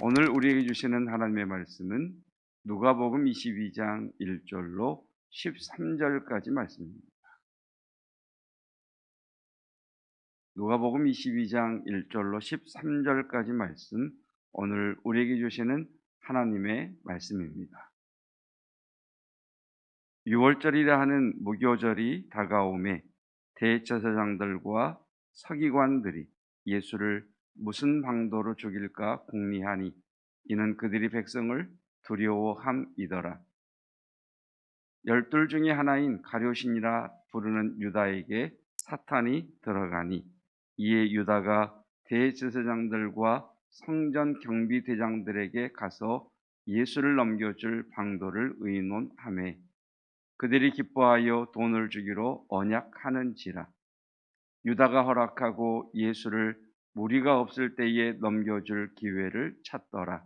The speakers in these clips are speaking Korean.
오늘 우리에게 주시는 하나님의 말씀은 누가복음 22장 1절로 13절까지 말씀입니다. 누가복음 22장 1절로 13절까지 말씀, 오늘 우리에게 주시는 하나님의 말씀입니다. 6월절이라 하는 무교절이 다가오매 대제사장들과 서기관들이 예수를 무슨 방도로 죽일까 궁리하니 이는 그들이 백성을 두려워함이더라. 12 중에 하나인 가룟신이라 부르는 유다에게 사탄이 들어가니 이에 유다가 대제사장들과 성전 경비대장들에게 가서 예수를 넘겨줄 방도를 의논하매 그들이 기뻐하여 돈을 주기로 언약하는지라. 유다가 허락하고 예수를 무리가 없을 때에 넘겨줄 기회를 찾더라.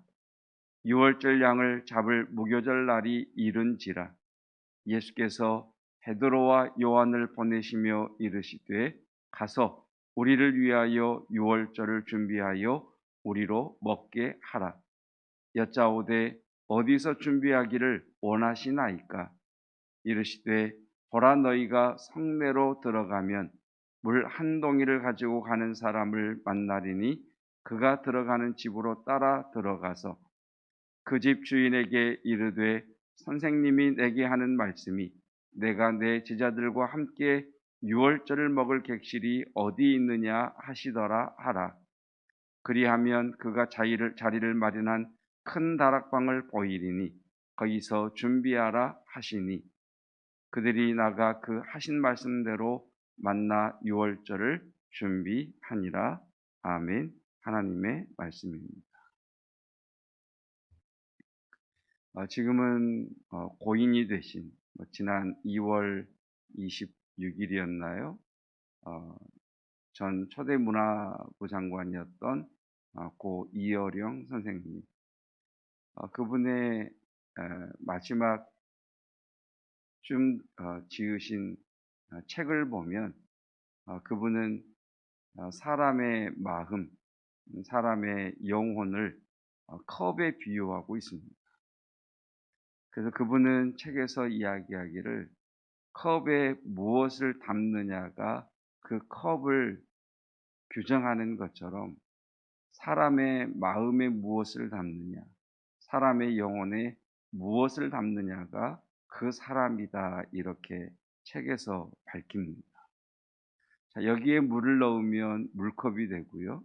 6월절 양을 잡을 무교절 날이 이른지라. 예수께서 베드로와 요한을 보내시며 이르시되 가서 우리를 위하여 6월절을 준비하여 우리로 먹게 하라. 여짜오되 어디서 준비하기를 원하시나이까? 이르시되 보라, 너희가 성내로 들어가면 물 한 동이를 가지고 가는 사람을 만나리니 그가 들어가는 집으로 따라 들어가서 그 집 주인에게 이르되 선생님이 내게 하는 말씀이 내가 내 제자들과 함께 유월절을 먹을 객실이 어디 있느냐 하시더라 하라. 그리하면 그가 자리를 마련한 큰 다락방을 보이리니 거기서 준비하라 하시니 그들이 나가 그 하신 말씀대로 만나 유월절을 준비하니라. 아멘. 하나님의 말씀입니다. 지금은 고인이 되신 지난 2월 26일이었나요? 전 초대문화부 장관이었던 고 이어령 선생님, 그분의 마지막 쯤 지으신 책을 보면 그분은 사람의 마음, 사람의 영혼을 컵에 비유하고 있습니다. 그래서 그분은 책에서 이야기하기를 컵에 무엇을 담느냐가 그 컵을 규정하는 것처럼 사람의 마음에 무엇을 담느냐, 사람의 영혼에 무엇을 담느냐가 그 사람이다, 이렇게 책에서 밝힙니다. 자, 여기에 물을 넣으면 물컵이 되고요.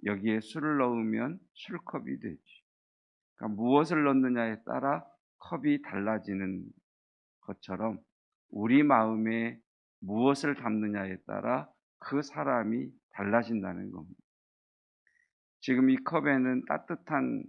여기에 술을 넣으면 술컵이 되죠. 그러니까 무엇을 넣느냐에 따라 컵이 달라지는 것처럼 우리 마음에 무엇을 담느냐에 따라 그 사람이 달라진다는 겁니다. 지금 이 컵에는 따뜻한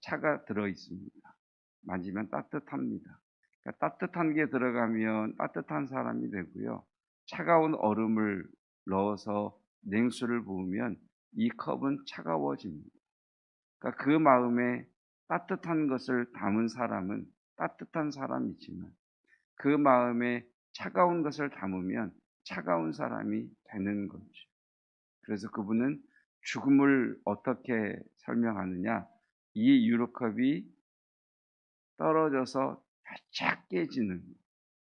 차가 들어 있습니다. 만지면 따뜻합니다. 그러니까 따뜻한 게 들어가면 따뜻한 사람이 되고요. 차가운 얼음을 넣어서 냉수를 부으면 이 컵은 차가워집니다. 그러니까 그 마음에 따뜻한 것을 담은 사람은 따뜻한 사람이지만 그 마음에 차가운 것을 담으면 차가운 사람이 되는 거죠. 그래서 그분은 죽음을 어떻게 설명하느냐? 이 유로컵이 떨어져서 바짝 깨지는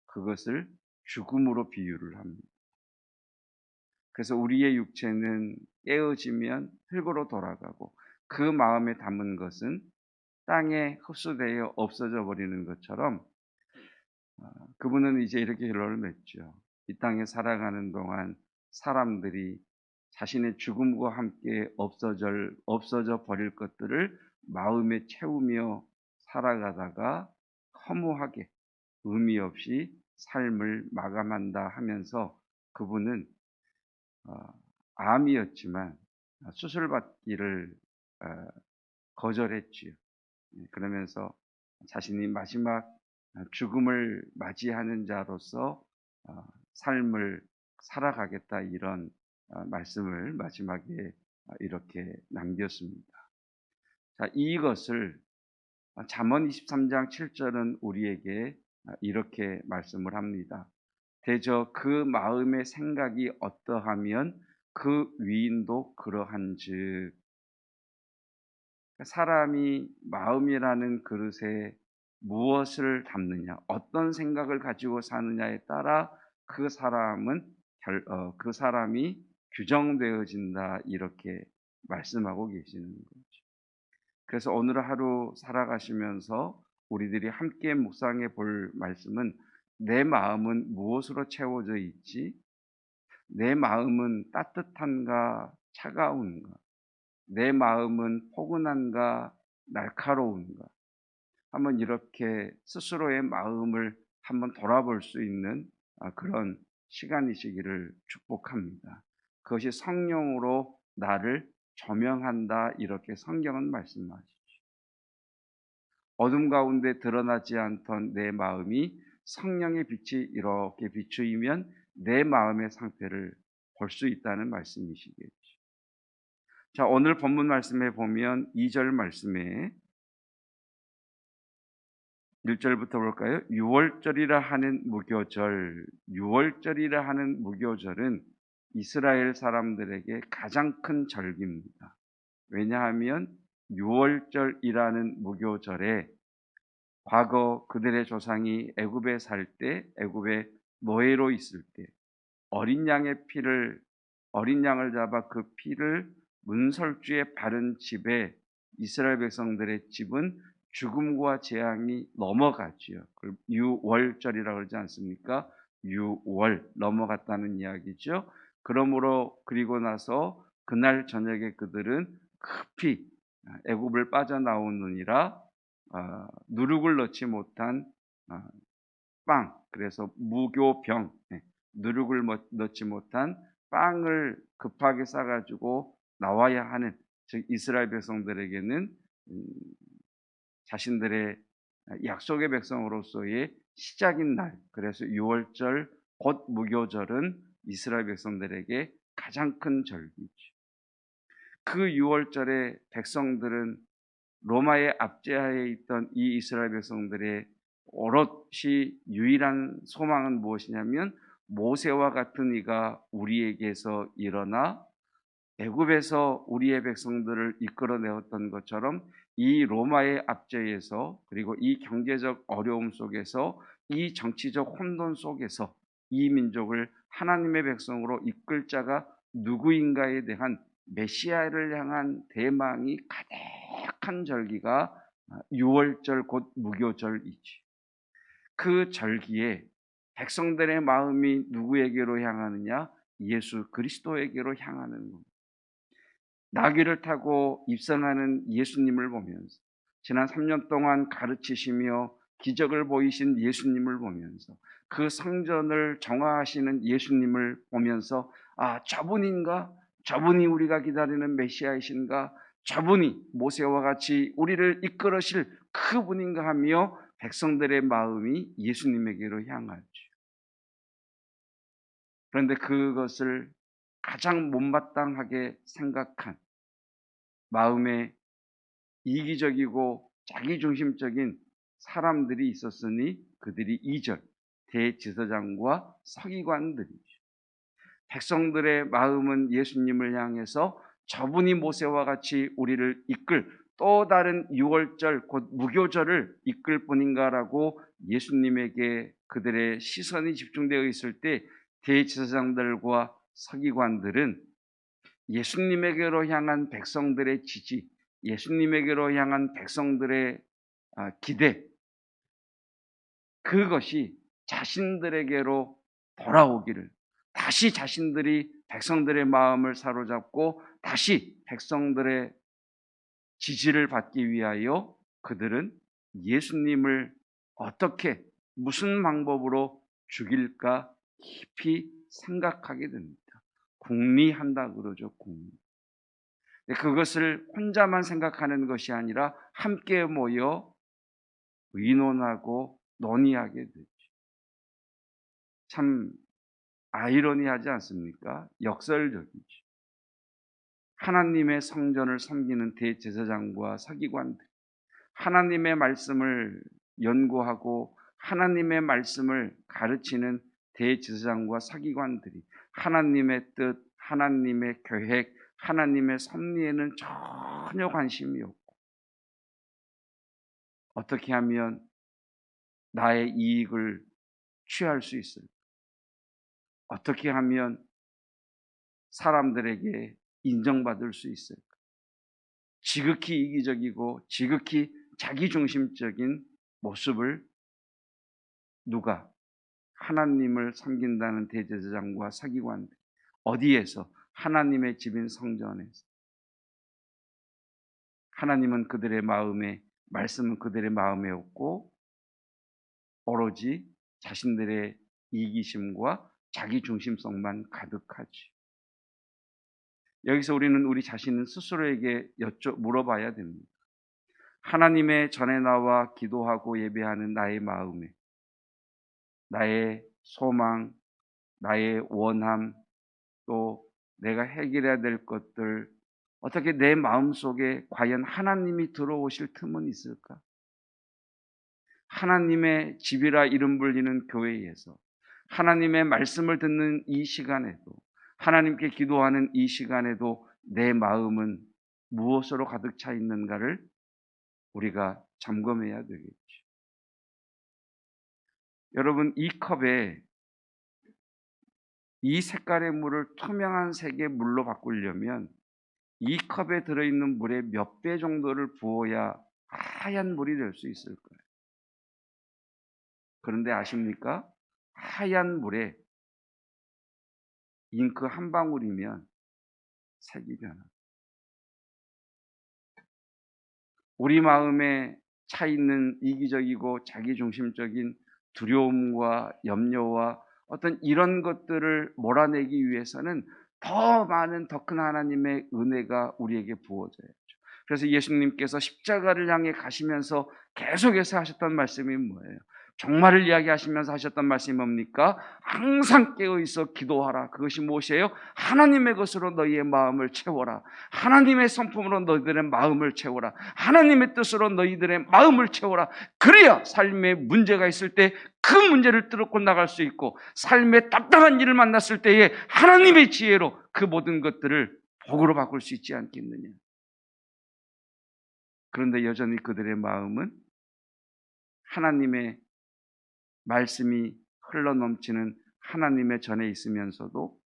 그것을 죽음으로 비유를 합니다. 그래서 우리의 육체는 깨어지면 흙으로 돌아가고 그 마음에 담은 것은 땅에 흡수되어 없어져 버리는 것처럼 그분은 이제 이렇게 결론을 맺죠. 이 땅에 살아가는 동안 사람들이 자신의 죽음과 함께 없어져 버릴 것들을 마음에 채우며 살아가다가 허무하게 의미 없이 삶을 마감한다 하면서 그분은 암이었지만 수술받기를 거절했지요. 그러면서 자신이 마지막 죽음을 맞이하는 자로서 삶을 살아가겠다, 이런 말씀을 마지막에 이렇게 남겼습니다. 자, 이것을 잠언 23장 7절은 우리에게 이렇게 말씀을 합니다. 대저 그 마음의 생각이 어떠하면 그 위인도 그러한즉. 사람이 마음이라는 그릇에 무엇을 담느냐, 어떤 생각을 가지고 사느냐에 따라 그 사람이 규정되어진다, 이렇게 말씀하고 계시는 거죠. 그래서 오늘 하루 살아가시면서 우리들이 함께 묵상해 볼 말씀은, 내 마음은 무엇으로 채워져 있지? 내 마음은 따뜻한가 차가운가? 내 마음은 포근한가 날카로운가? 한번 이렇게 스스로의 마음을 한번 돌아볼 수 있는 그런 시간이시기를 축복합니다. 그것이 성령으로 나를 조명한다, 이렇게 성경은 말씀하시죠. 어둠 가운데 드러나지 않던 내 마음이 성령의 빛이 이렇게 비추이면 내 마음의 상태를 볼 수 있다는 말씀이시겠죠. 자, 오늘 본문 말씀에 보면 2절 말씀에 1절부터 볼까요? 6월절이라 하는 무교절. 6월절이라 하는 무교절은 이스라엘 사람들에게 가장 큰 절기입니다. 왜냐하면 6월절이라는 무교절에 과거 그들의 조상이 애굽에 살 때, 애굽에 노예로 있을 때 어린 양을 잡아 그 피를 문설주에 바른 집에, 이스라엘 백성들의 집은 죽음과 재앙이 넘어갔지요. 그걸 유월절이라고 그러지 않습니까? 유월, 넘어갔다는 이야기죠. 그리고 나서 그날 저녁에 그들은 급히 애굽을 빠져나오느니라 누룩을 넣지 못한 빵, 그래서 무교병, 누룩을 넣지 못한 빵을 급하게 싸가지고 나와야 하는, 즉 이스라엘 백성들에게는 자신들의 약속의 백성으로서의 시작인 날, 그래서 6월절 곧 무교절은 이스라엘 백성들에게 가장 큰 절기죠. 그 6월절에 백성들은 로마의 압제하에 있던 이 이스라엘 백성들의 오롯이 유일한 소망은 무엇이냐면, 모세와 같은 이가 우리에게서 일어나 애굽에서 우리의 백성들을 이끌어내었던 것처럼 이 로마의 압제에서, 그리고 이 경제적 어려움 속에서, 이 정치적 혼돈 속에서 이 민족을 하나님의 백성으로 이끌 자가 누구인가에 대한 메시아를 향한 대망이 가득한 절기가 6월절 곧 무교절이지. 그 절기에 백성들의 마음이 누구에게로 향하느냐? 예수 그리스도에게로 향하는 겁니다. 나귀를 타고 입성하는 예수님을 보면서, 지난 3년 동안 가르치시며 기적을 보이신 예수님을 보면서, 그 성전을 정화하시는 예수님을 보면서, 저분인가? 저분이 우리가 기다리는 메시아이신가? 저분이 모세와 같이 우리를 이끌으실 그분인가 하며 백성들의 마음이 예수님에게로 향하죠. 그런데 그것을 가장 못마땅하게 생각한, 마음에 이기적이고 자기중심적인 사람들이 있었으니 그들이 2절 대제사장과 서기관들이죠. 백성들의 마음은 예수님을 향해서 저분이 모세와 같이 우리를 이끌 또 다른 6월절 곧 무교절을 이끌 뿐인가라고 예수님에게 그들의 시선이 집중되어 있을 때, 대제사장들과 서기관들은 예수님에게로 향한 백성들의 지지, 예수님에게로 향한 백성들의 기대, 그것이 자신들에게로 돌아오기를, 다시 자신들이 백성들의 마음을 사로잡고 다시 백성들의 지지를 받기 위하여 그들은 예수님을 어떻게, 무슨 방법으로 죽일까 깊이 생각하게 됩니다. 궁리한다 그러죠. 궁리. 그것을 혼자만 생각하는 것이 아니라 함께 모여 의논하고 논의하게 되죠. 참 아이러니하지 않습니까? 역설적이죠. 하나님의 성전을 섬기는 대제사장과 서기관들, 하나님의 말씀을 연구하고 하나님의 말씀을 가르치는 대제사장과 서기관들이 하나님의 뜻, 하나님의 계획, 하나님의 섭리에는 전혀 관심이 없고, 어떻게 하면 나의 이익을 취할 수 있을까? 어떻게 하면 사람들에게 인정받을 수 있을까? 지극히 이기적이고 지극히 자기중심적인 모습을 누가? 하나님을 섬긴다는 대제사장과 서기관들, 어디에서? 하나님의 집인 성전에서. 하나님은 그들의 마음에, 말씀은 그들의 마음에 없고 오로지 자신들의 이기심과 자기중심성만 가득하지. 여기서 우리는 우리 자신 스스로에게 물어봐야 됩니다. 하나님의 전에 나와 기도하고 예배하는 나의 마음에, 나의 소망, 나의 원함, 또 내가 해결해야 될 것들, 어떻게 내 마음속에 과연 하나님이 들어오실 틈은 있을까? 하나님의 집이라 이름 불리는 교회에서 하나님의 말씀을 듣는 이 시간에도, 하나님께 기도하는 이 시간에도 내 마음은 무엇으로 가득 차 있는가를 우리가 점검해야 되겠죠. 여러분, 이 컵에 이 색깔의 물을 투명한 색의 물로 바꾸려면 이 컵에 들어있는 물의 몇 배 정도를 부어야 하얀 물이 될 수 있을 거예요. 그런데 아십니까? 하얀 물에 잉크 한 방울이면 색이 변합니다. 우리 마음에 차 있는 이기적이고 자기중심적인 두려움과 염려와 어떤 이런 것들을 몰아내기 위해서는 더 많은 더 큰 하나님의 은혜가 우리에게 부어져야죠. 그래서 예수님께서 십자가를 향해 가시면서 계속해서 하셨던 말씀이 뭐예요? 종말을 이야기하시면서 하셨던 말씀이 뭡니까? 항상 깨어있어 기도하라. 그것이 무엇이에요? 하나님의 것으로 너희의 마음을 채워라. 하나님의 성품으로 너희들의 마음을 채워라. 하나님의 뜻으로 너희들의 마음을 채워라. 그래야 삶에 문제가 있을 때 그 문제를 뚫고 나갈 수 있고, 삶에 답답한 일을 만났을 때에 하나님의 지혜로 그 모든 것들을 복으로 바꿀 수 있지 않겠느냐. 그런데 여전히 그들의 마음은 하나님의 말씀이 흘러넘치는 하나님의 전에 있으면서도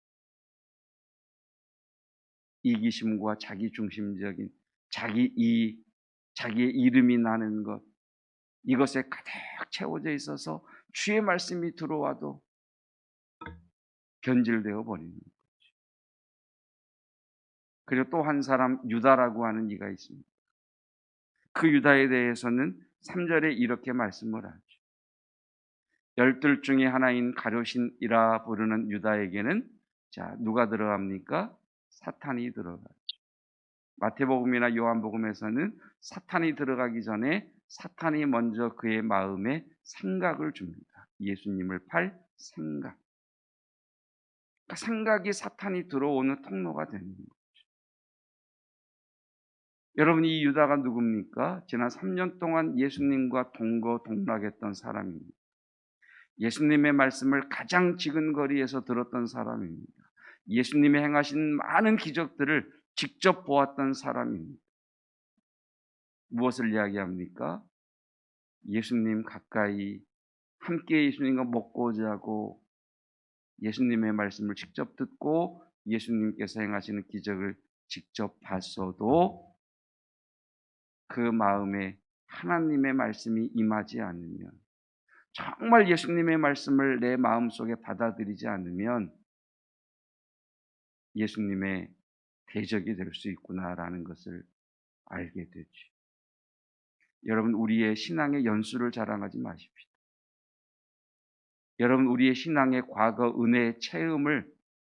이기심과 자기중심적인 자기의 이름이 나는 것, 이것에 가득 채워져 있어서 주의 말씀이 들어와도 변질되어 버리는 거죠. 그리고 또 한 사람 유다라고 하는 이가 있습니다. 그 유다에 대해서는 3절에 이렇게 말씀을 하죠. 열둘 중에 하나인 가룟이라 부르는 유다에게는 자, 누가 들어갑니까? 사탄이 들어가죠. 마태복음이나 요한복음에서는 사탄이 들어가기 전에 사탄이 먼저 그의 마음에 생각을 줍니다. 예수님을 팔 생각. 그러니까 생각이 사탄이 들어오는 통로가 되는 거죠. 여러분, 이 유다가 누굽니까? 지난 3년 동안 예수님과 동거동락했던 사람입니다. 예수님의 말씀을 가장 지근거리에서 들었던 사람입니다. 예수님이 행하신 많은 기적들을 직접 보았던 사람입니다. 무엇을 이야기합니까? 예수님 가까이 함께 예수님과 먹고 자고 예수님의 말씀을 직접 듣고 예수님께서 행하시는 기적을 직접 봤어도 그 마음에 하나님의 말씀이 임하지 않으면, 정말 예수님의 말씀을 내 마음속에 받아들이지 않으면 예수님의 대적이 될 수 있구나라는 것을 알게 되죠. 여러분, 우리의 신앙의 연수를 자랑하지 마십시오. 여러분, 우리의 신앙의 과거 은혜의 체험을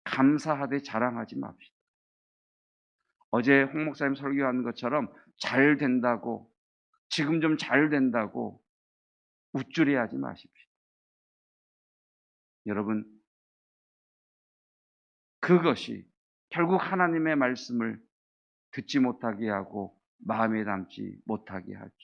감사하되 자랑하지 맙시다. 어제 홍 목사님 설교한 것처럼 잘 된다고, 지금 좀 잘 된다고 우쭐해하지 마십시오. 여러분, 그것이 결국 하나님의 말씀을 듣지 못하게 하고 마음에 담지 못하게 하죠.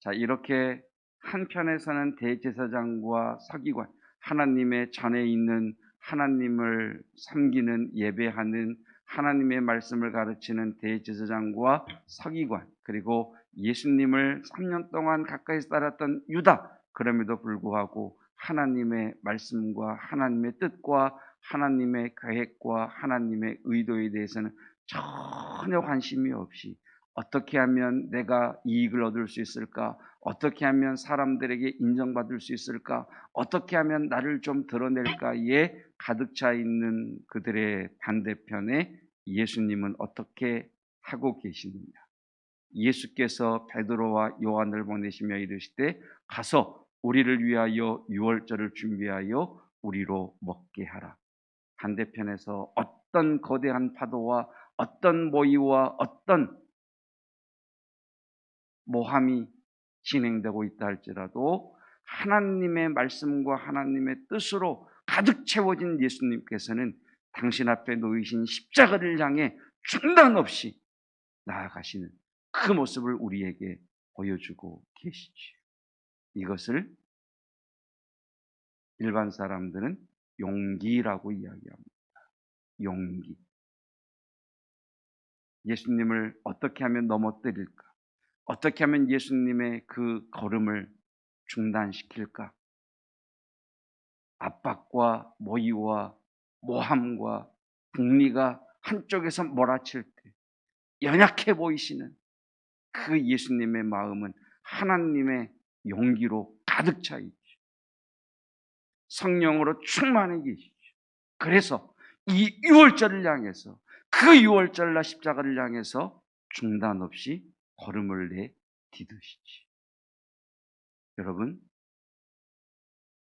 자, 이렇게 한편에서는 대제사장과 서기관, 하나님의 전에 있는 하나님을 섬기는 예배하는 하나님의 말씀을 가르치는 대제사장과 서기관, 그리고 예수님을 3년 동안 가까이서 따랐던 유다, 그럼에도 불구하고 하나님의 말씀과 하나님의 뜻과 하나님의 계획과 하나님의 의도에 대해서는 전혀 관심이 없이 어떻게 하면 내가 이익을 얻을 수 있을까? 어떻게 하면 사람들에게 인정받을 수 있을까? 어떻게 하면 나를 좀 드러낼까에 가득 차 있는 그들의 반대편에 예수님은 어떻게 하고 계시느냐? 예수께서 베드로와 요한을 보내시며 이르시되 가서 우리를 위하여 유월절을 준비하여 우리로 먹게 하라. 반대편에서 어떤 거대한 파도와 어떤 모의와 어떤 모함이 진행되고 있다 할지라도 하나님의 말씀과 하나님의 뜻으로 가득 채워진 예수님께서는 당신 앞에 놓이신 십자가를 향해 중단 없이 나아가시는 그 모습을 우리에게 보여주고 계시지요. 이것을 일반 사람들은 용기라고 이야기합니다. 용기. 예수님을 어떻게 하면 넘어뜨릴까? 어떻게 하면 예수님의 그 걸음을 중단시킬까? 압박과 모의와 모함과 북리가 한쪽에서 몰아칠 때 연약해 보이시는 그 예수님의 마음은 하나님의 용기로 가득 차 있죠. 성령으로 충만해 계시죠. 그래서 이 유월절을 향해서 그 유월절날 십자가를 향해서 중단 없이 걸음을 내디디시지. 여러분,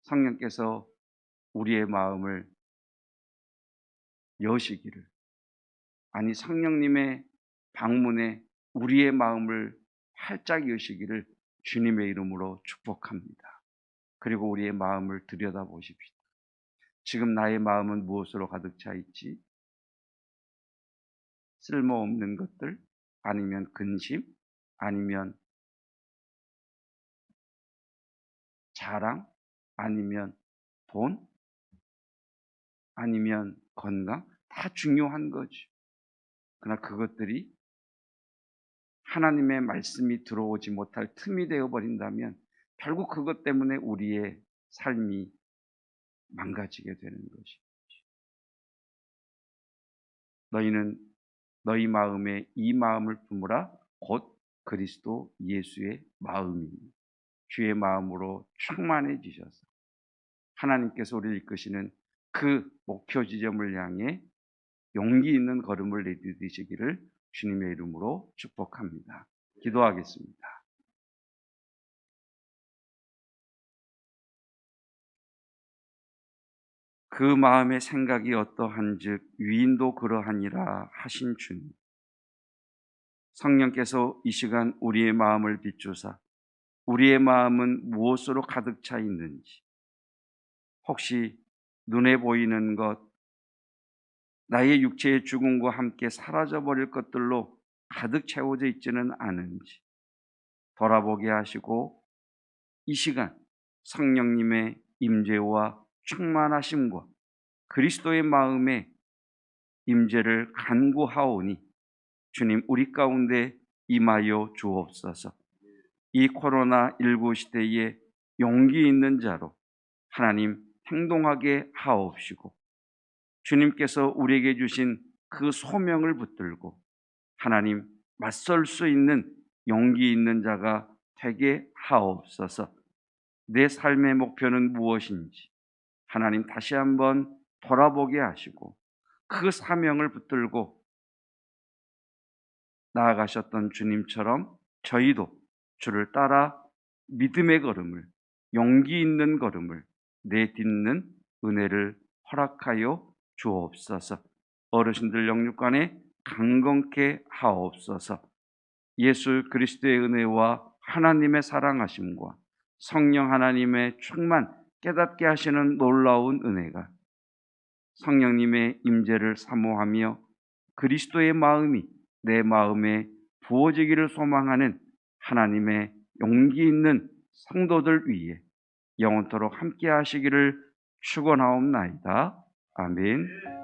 성령께서 우리의 마음을 여시기를, 아니 성령님의 방문에 우리의 마음을 활짝 여시기를 주님의 이름으로 축복합니다. 그리고 우리의 마음을 들여다보십시다. 지금 나의 마음은 무엇으로 가득 차 있지? 쓸모없는 것들, 아니면 근심, 아니면 자랑, 아니면 돈, 아니면 건강, 다 중요한 거죠. 그러나 그것들이 하나님의 말씀이 들어오지 못할 틈이 되어버린다면 결국 그것 때문에 우리의 삶이 망가지게 되는 것이죠. 너희는 너희 마음에 이 마음을 품으라. 곧 그리스도 예수의 마음이니 주의 마음으로 충만해지셔서 하나님께서 우리를 이끄시는 그 목표 지점을 향해 용기 있는 걸음을 내디디시기를 주님의 이름으로 축복합니다. 기도하겠습니다. 그 마음의 생각이 어떠한즉 위인도 그러하니라 하신 주님, 성령께서 이 시간 우리의 마음을 비추사 우리의 마음은 무엇으로 가득 차 있는지, 혹시 눈에 보이는 것, 나의 육체의 죽음과 함께 사라져버릴 것들로 가득 채워져 있지는 않은지 돌아보게 하시고 이 시간 성령님의 임재와 충만하심과 그리스도의 마음의 임재를 간구하오니 주님 우리 가운데 임하여 주옵소서. 이 코로나19 시대에 용기 있는 자로 하나님 행동하게 하옵시고 주님께서 우리에게 주신 그 소명을 붙들고 하나님 맞설 수 있는 용기 있는 자가 되게 하옵소서. 내 삶의 목표는 무엇인지 하나님 다시 한번 돌아보게 하시고 그 사명을 붙들고 나아가셨던 주님처럼 저희도 주를 따라 믿음의 걸음을, 용기 있는 걸음을 내딛는 은혜를 허락하여 주옵소서. 어르신들 영육간에 강건케 하옵소서. 예수 그리스도의 은혜와 하나님의 사랑하심과 성령 하나님의 충만 깨닫게 하시는 놀라운 은혜가 성령님의 임재를 사모하며 그리스도의 마음이 내 마음에 부어지기를 소망하는 하나님의 용기 있는 성도들 위에 영원토록 함께 하시기를 축원하옵나이다. 아멘.